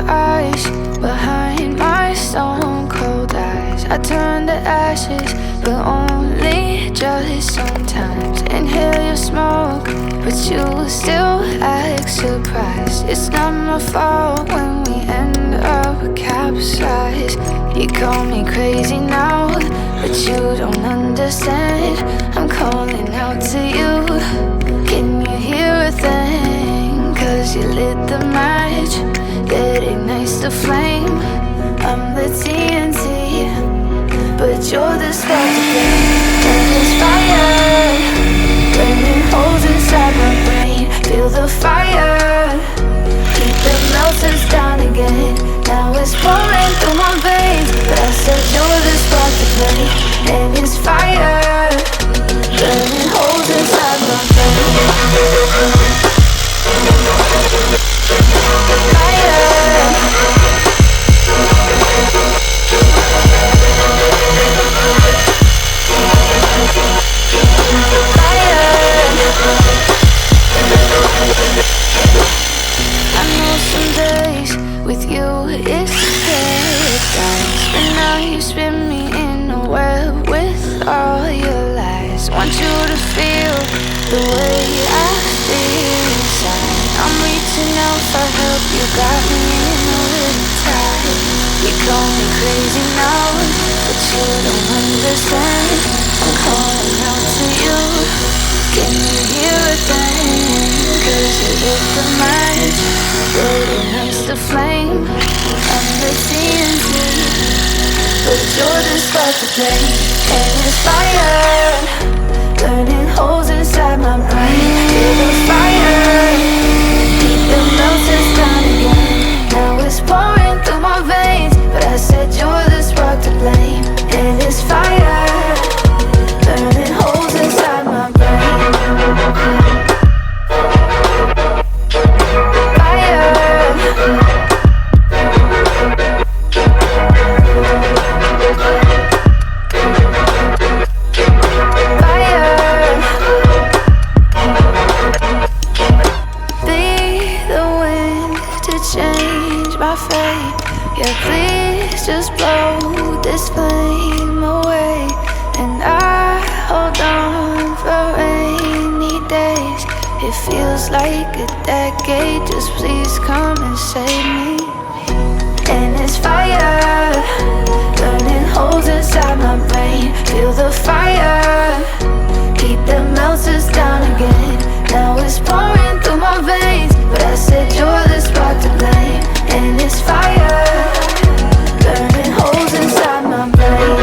ice behind my stone cold eyes. I turn to ashes, but only just sometimes. Inhale your smoke, but you still act surprised. It's not my fault when we end up capsized. You call me crazy now, but you don't understand. I'm calling out to you. Can you hear a thing? 'Cause you lit the match that ignites the flame. I'm the TNT, but you're the spark to flame. And this fire burning holes inside my brain. Feel the fire, keep the melters down again. Now it's pouring through my veins, but I said you're the spark to flame. And it's fire burning holes inside my brain. I know some days with you it's paradise, but now you spin me in a web with all your lies. Want you to feel the way I feel inside. I'm reaching out for help, you got me in a riptide. You call me crazy now, but you don't understand. I'm calling out to you. Can you hear a thing? 'Cause you lit the match that ignites the flame. I'm the TNT, but you're the spark to flame. And it's fire burning holes inside my brain. Feel the fire, keep the melters down again. Now it's pouring through my veins, but I said you're the spark to blame. And it's fire burning holes inside my brain. Just blow this flame away, and I hold on for rainy days. It feels like a decade, just please come and save me. And it's fire burning holes inside my brain. Feel the fire, keep the melters down again. Now it's pouring through my veins, but I said you're the spark to blame. And it's fire burning holes inside my brain.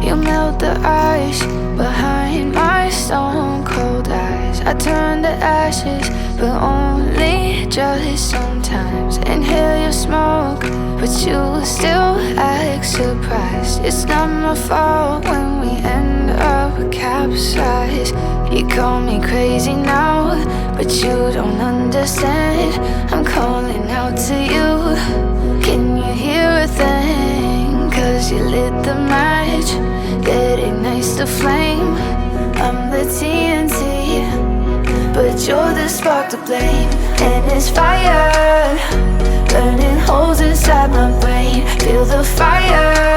You melt the ice behind my stone cold eyes. I turn to ashes, but only just sometimes. Inhale your smoke, but you still act surprised. It's not my fault when we end up capsized. You call me crazy now, but you don't understand. I'm calling out to you. Can you hear a thing? 'Cause you lit the match that ignites the flame. I'm the TNT, but you're the spark to blame. And it's fire burning holes inside my brain. Feel the fire,